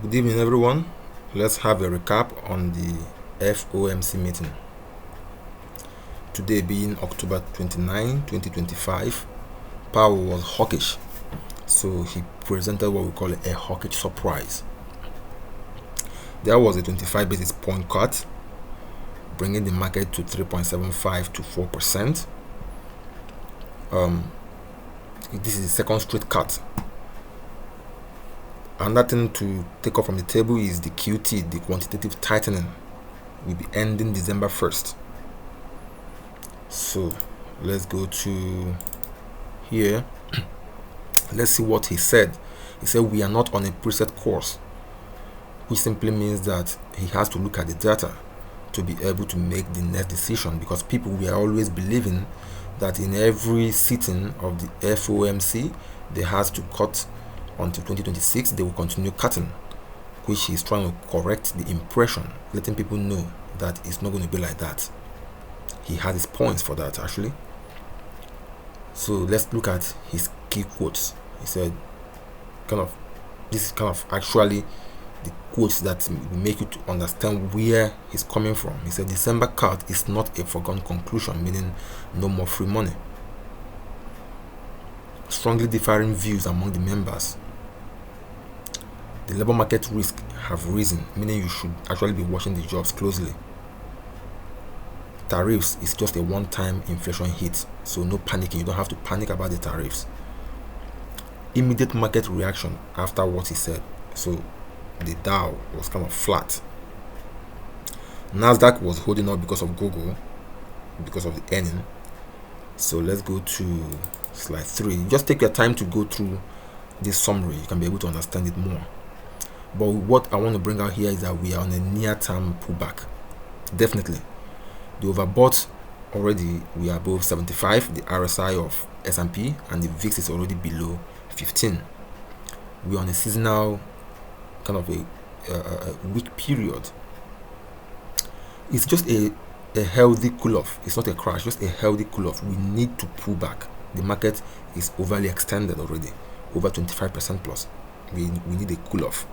Good evening, everyone. Let's have a recap on the FOMC meeting. Today being October 29, 2025, Powell was hawkish, so he presented what we call a hawkish surprise. There was a 25 basis point cut, bringing the market to 3.75 to 4%. This is the second straight cut. Another thing to take off from the table is the QT, the quantitative tightening, will be ending December 1st. So let's go to here. Let's see what he said. He said we are not on a preset course, which simply means that he has to look at the data to be able to make the next decision, because people were always believing that in every sitting of the FOMC they has to cut until 2026. They will continue cutting, which is trying to correct the impression, letting people know that it's not going to be like that. He had his points for that actually. So let's look at his key quotes. He said this is kind of actually the quotes that will make you to understand where he's coming from. He said December cut is not a foregone conclusion, meaning no more free money. Strongly differing views among the members. The labor market risks have risen, meaning you should actually be watching the jobs closely. Tariffs is just a one-time inflation hit, so no panicking. You don't have to panic about the tariffs. Immediate market reaction after what he said. So the Dow was kind of flat. Nasdaq was holding up because of Google, because of the earning. So let's go to slide 3. Just take your time to go through this summary. You can be able to understand it more. But what I want to bring out here is that we are on a near-term pullback. Definitely. The overbought already, we are above 75, the RSI of S&P, and the VIX is already below 15. We are on a seasonal kind of a weak period. It's just a healthy cool-off. It's not a crash, just a healthy cool-off. We need to pull back. The market is overly extended already, over 25% plus. We need a cool-off.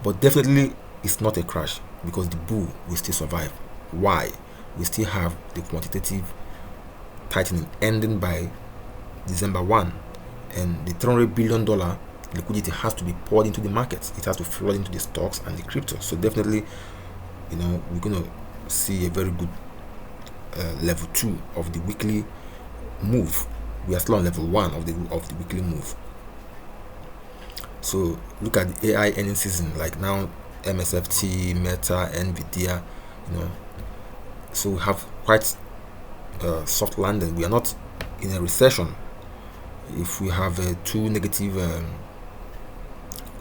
But definitely it's not a crash, because the bull will still survive. Why? We still have the quantitative tightening ending by December 1, and the $300 billion liquidity has to be poured into the markets. It has to flood into the stocks and the crypto. So definitely, we're going to see a very good level 2 of the weekly move. We are still on level 1 of the weekly move. So look at the AI earnings season, like now MSFT, Meta, Nvidia, so we have quite soft landing. We are not in a recession. If we have 2 negative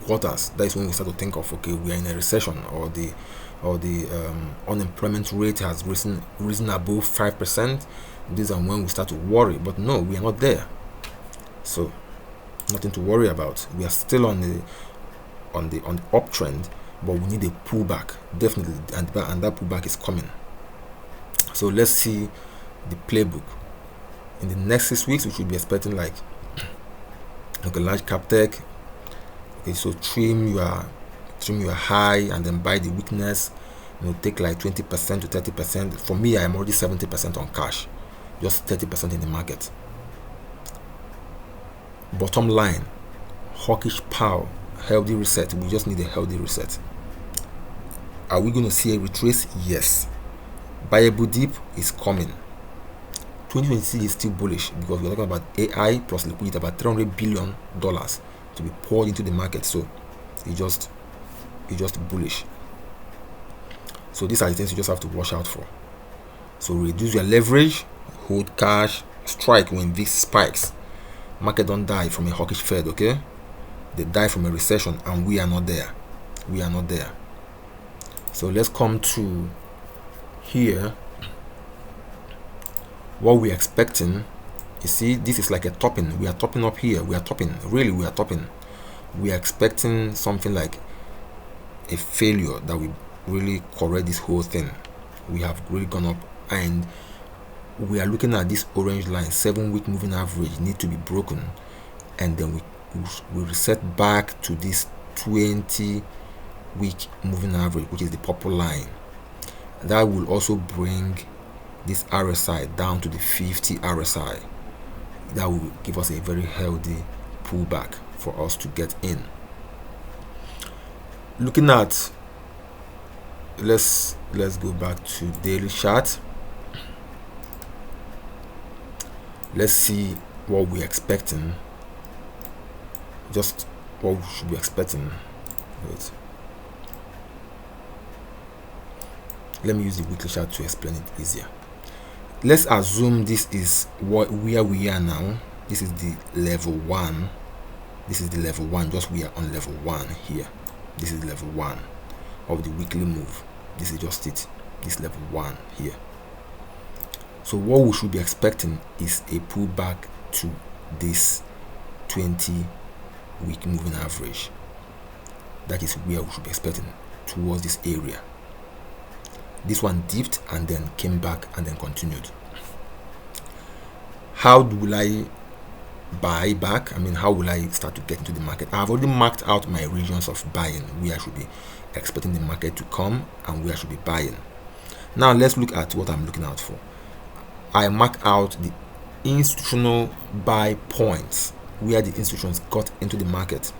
quarters, that is when we start to think of, okay, we are in a recession, or the unemployment rate has risen above 5%. These are when we start to worry. But no, we are not there. So nothing to worry about. We are still on the uptrend, but we need a pullback, definitely, and that pullback is coming. So let's see the playbook. In the next 6 weeks, we should be expecting like a large cap tech. Okay, so trim your high and then buy the weakness. Take like 20% to 30%. For me, I am already 70% on cash, just 30% in the market. Bottom line, hawkish Powell, healthy reset. We just need a healthy reset. Are we going to see a retrace? Yes. Buyable dip is coming. 2026 is still bullish, because we're talking about AI plus liquidity, about $300 billion to be poured into the market. So it's just bullish. So these are the things you just have to watch out for. So reduce your leverage, hold cash, strike when VIX spikes. Market don't die from a hawkish Fed, okay? They die from a recession, and we are not there. We are not there. So let's come to here. What we're expecting, you see, this is like a topping. We are topping up here. We are topping. Really, we are topping. We are expecting something like a failure that will really correct this whole thing. We have really gone up, and we are looking at this orange line, 7-week moving average need to be broken, and then we reset back to this 20-week moving average, which is the purple line. That will also bring this RSI down to the 50 RSI. That will give us a very healthy pullback for us to get in. Looking at, let's go back to daily chart. Let's see what we're expecting. Just what we should be expecting. Wait. Let me use the weekly chart to explain it easier. Let's assume this is where we are now. This is the level 1. This is the level 1. Just we are on level 1 here. This is level 1 of the weekly move. This is just it. This level 1 here. So what we should be expecting is a pullback to this 20-week moving average. That is where we should be expecting, towards this area. This one dipped and then came back and then continued. How will I buy back? I mean, how will I start to get into the market? I've already marked out my regions of buying, where I should be expecting the market to come and where I should be buying. Now let's look at what I'm looking out for. I mark out the institutional buy points, where the institutions got into the market.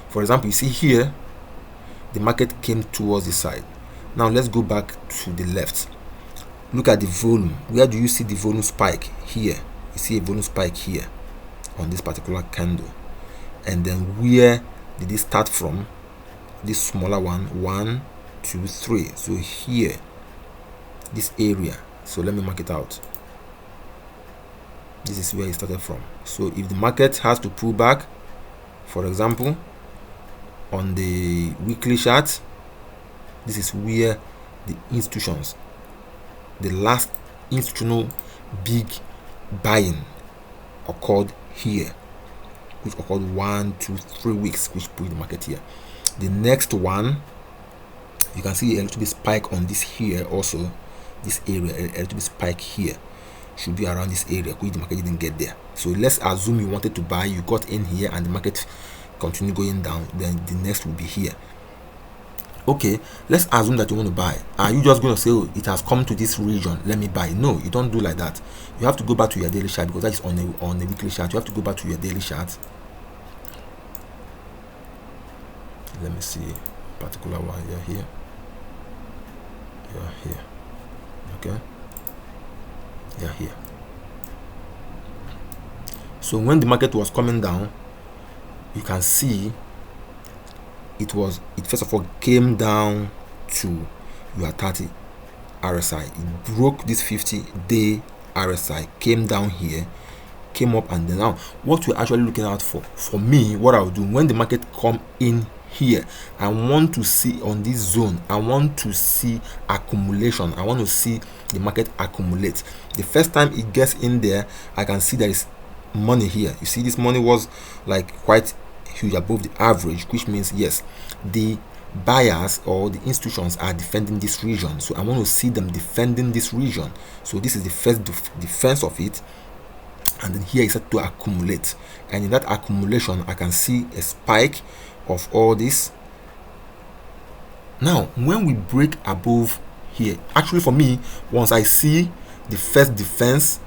For example, you see here the market came towards the side. Now let's go back to the left. Look at the volume. Where do you see the volume spike? Here. You see a volume spike here on this particular candle. And then where did it start from? This smaller one. 1, 2, 3. So here, this area. So let me mark it out. This is where it started from. So if the market has to pull back, for example, on the weekly chart, this is where the institutions, the last institutional big buying occurred here, which occurred 1, 2, 3 weeks, which pushed the market here. The next one, you can see a little bit spike on this here also, this area, a little bit spike here, should be around this area, which the market didn't get there. So let's assume you wanted to buy, you got in here and the market continued going down, then the next will be here. Okay, let's assume that you want to buy. Are you just going to say, oh, it has come to this region, let me buy? No, you don't do like that. You have to go back to your daily chart, because that is on the weekly chart. You have to go back to your daily chart. Let me see, particular one. You're here. You're here. Okay. You're here. So when the market was coming down, you can see it first of all came down to your 30 RSI. It broke this 50-day RSI, came down here, came up, and then now what we're actually looking out for me, what I'll do when the market come in here, I want to see on this zone, I want to see accumulation. I want to see the market accumulate. The first time it gets in there, I can see there is money here. You see, this money was like quite huge, above the average, which means yes, the buyers or the institutions are defending this region. So I want to see them defending this region. So this is the first defense of it, and then here is set to accumulate, and in that accumulation I can see a spike of all this. Now when we break above here, actually for me, once I see the first defense,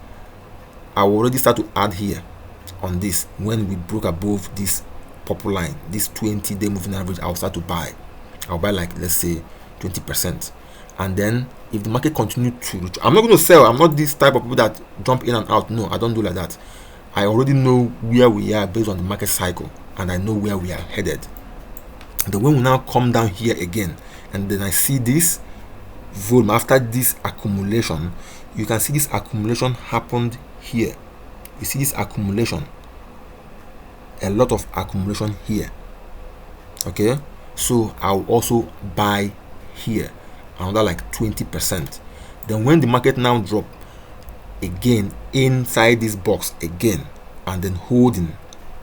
I will already start to add here on this. When we broke above this purple line, this 20-day moving average, I'll start to buy. I'll buy like, let's say 20%. And then if the market continues to reach, I'm not going to sell. I'm not this type of people that jump in and out. No, I don't do like that. I already know where we are based on the market cycle, and I know where we are headed. Then when we now come down here again, and then I see this volume after this accumulation, you can see this accumulation happened here. You see this accumulation, a lot of accumulation here. Okay, so I'll also buy here another like 20%. Then when the market now drop again inside this box again, and then holding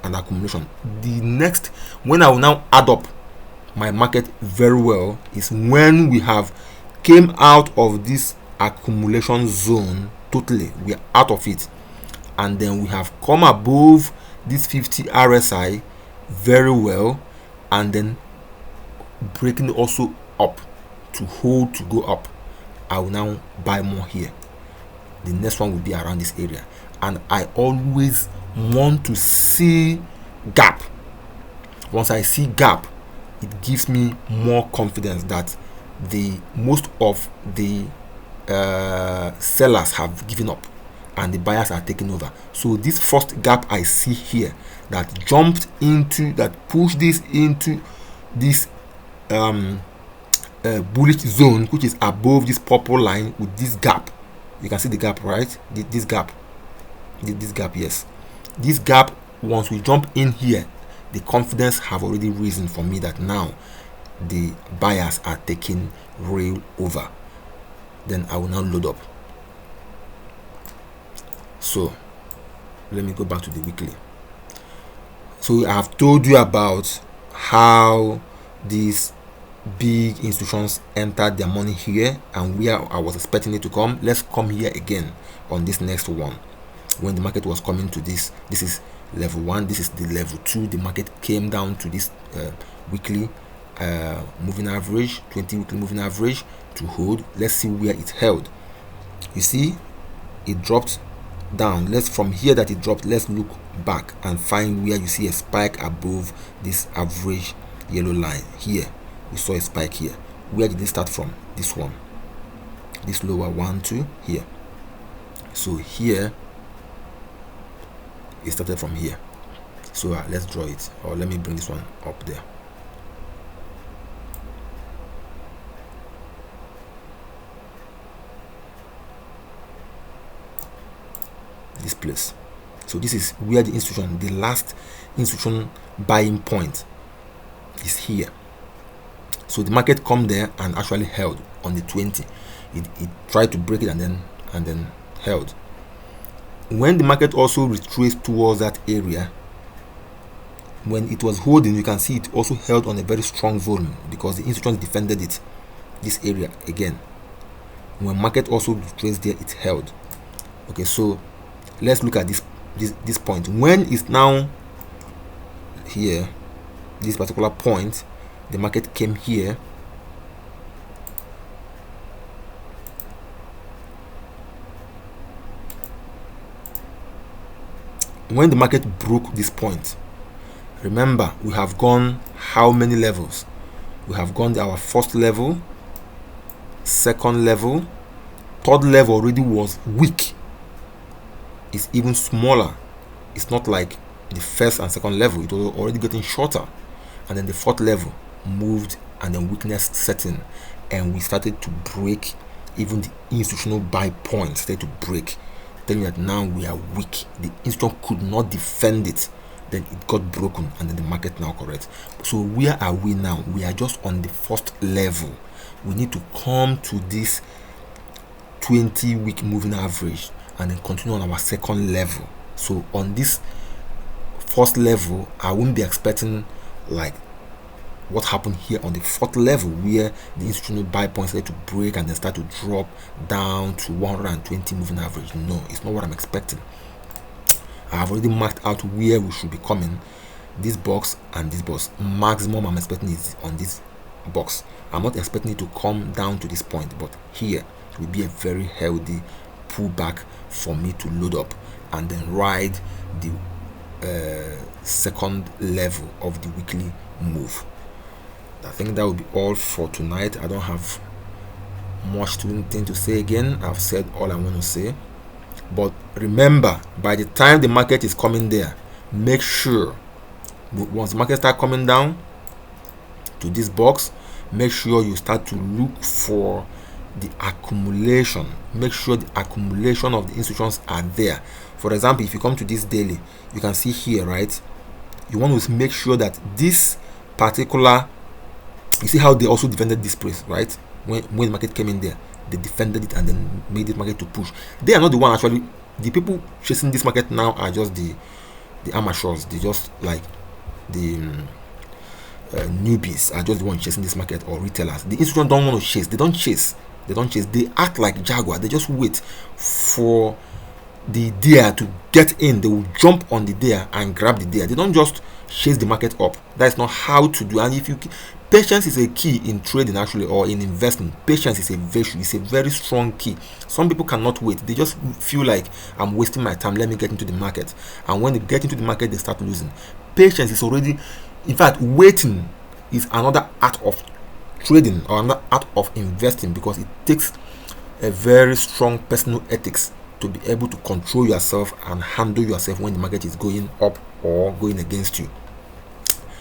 an accumulation, the next, when I will now add up my market very well, is when we have came out of this accumulation zone totally, we are out of it, and then we have come above this 50 RSI very well, and then breaking also up to hold to go up, I will now buy more here. The next one will be around this area, and I always want to see gap. Once I see gap, it gives me more confidence that the most of the sellers have given up and the buyers are taking over. So this first gap I see here that jumped into, that pushed this into this bullish zone, which is above this purple line with this gap. You can see the gap, right? This gap, yes. This gap, once we jump in here, the confidence have already risen for me that now the buyers are taking rail over. Then I will now load up. So let me go back to the weekly. So I have told you about how these big institutions entered their money here and where I was expecting it to come. Let's come here again on this next one. When the market was coming to this is level 1, this is the level 2. The market came down to this weekly moving average, 20 weekly moving average to hold. Let's see where it held. You see it dropped down. Let's, from here that it dropped, let's look back and find where you see a spike above this average yellow line. Here we saw a spike here. Where did it start from? This one, this lower 1, 2 here. So here it started from here. So let's draw it, or let me bring this one up there. This place. So this is where the institution, the last institution buying point is here. So the market come there and actually held on the 20. It tried to break it and then held. When the market also retraced towards that area, when it was holding, you can see it also held on a very strong volume because the institution defended it, this area again. When market also retraced there, it held. Okay, so let's look at this point. When it's now here, this particular point, the market came here. When the market broke this point, remember we have gone how many levels? We have gone our first level, second level, third level already was weak. It's even smaller. It's not like the first and second level. It was already getting shorter. And then the fourth level moved and then weakness set in. And we started to break. Even the institutional buy points started to break. Telling you that now we are weak. The institution could not defend it. Then it got broken and then the market now correct. So where are we now? We are just on the first level. We need to come to this 20-week moving average and then continue on our second level. So on this first level, I wouldn't be expecting like what happened here on the fourth level where the institutional buy points started to break and then start to drop down to 120 moving average. No, it's not what I'm expecting. I have already marked out where we should be coming. This box and this box. Maximum I'm expecting is on this box. I'm not expecting it to come down to this point, but here will be a very healthy pullback for me to load up and then ride the second level of the weekly move. I think that will be all for tonight. I don't have much to say again. I've said all I want to say. But remember, by the time the market is coming there, make sure once the market start coming down to this box, make sure you start to look for the accumulation. Make sure the accumulation of the institutions are there. For example, if you come to this daily, you can see here, right? You want to make sure that this particular, you see how they also defended this price, right? When the market came in there, they defended it and then made the market to push. They are not the one actually. The people chasing this market now are just the amateurs. They just like the newbies are just the ones chasing this market, or retailers. The institutions don't want to chase. They don't chase. They act like jaguar. They just wait for the deer to get in. They will jump on the deer and grab the deer. They don't just chase the market up. That's not how to do. And if you, patience is a key in trading actually, or in investing. Patience is a virtue. It's a very strong key. Some people cannot wait. They just feel like, I'm wasting my time, let me get into the market. And when they get into the market, they start losing. Patience is already, in fact, waiting is another art of trading or another art of investing, because it takes a very strong personal ethics to be able to control yourself and handle yourself when the market is going up or going against you.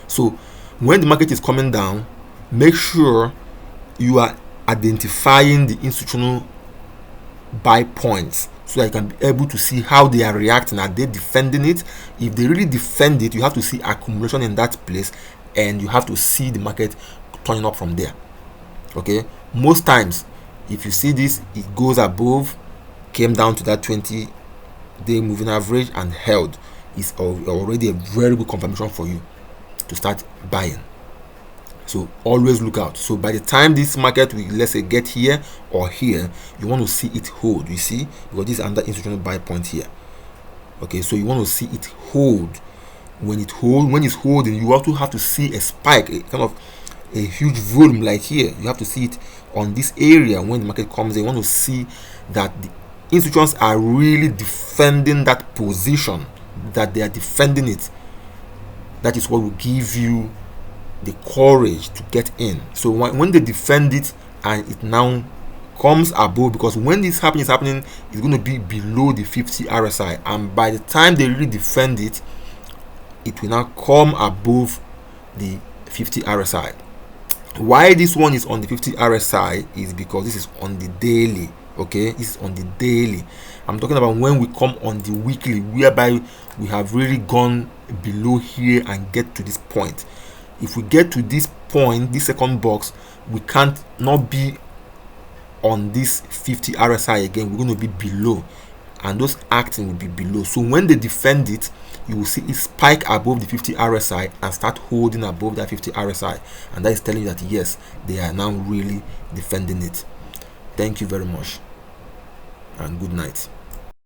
So when the market is coming down, make sure you are identifying the institutional buy points, so that you can be able to see how they are reacting. Are they defending it? If they really defend it, you have to see accumulation in that place, and you have to see the market turning up from there. Okay, most times if you see this, it goes above, came down to that 20-day moving average and held, is already a very good confirmation for you to start buying. So always look out. So by the time this market will, let's say, get here or here, you want to see it hold. You see, because this is under institutional buy point here. Okay, so you want to see it hold. When it's holding, you also have to see a spike, a kind of a huge volume like here. You have to see it on this area. When the market comes in, you want to see that the institutions are really defending that position, that they are defending it. That is what will give you the courage to get in. So when they defend it and it now comes above, because when this is happening, it's going to be below the 50 RSI, and by the time they really defend it, it will now come above the 50 RSI. Why this one is on the 50 RSI is because this is on the daily. Okay, this is on the daily. I'm talking about when we come on the weekly, whereby we have really gone below here and get to this point. If we get to this point, this second box, we can't not be on this 50 RSI again. We're going to be below, and those acting will be below. So when they defend it, you will see it spike above the 50 RSI and start holding above that 50 RSI, and that is telling you that yes, they are now really defending it. Thank you very much, and good night.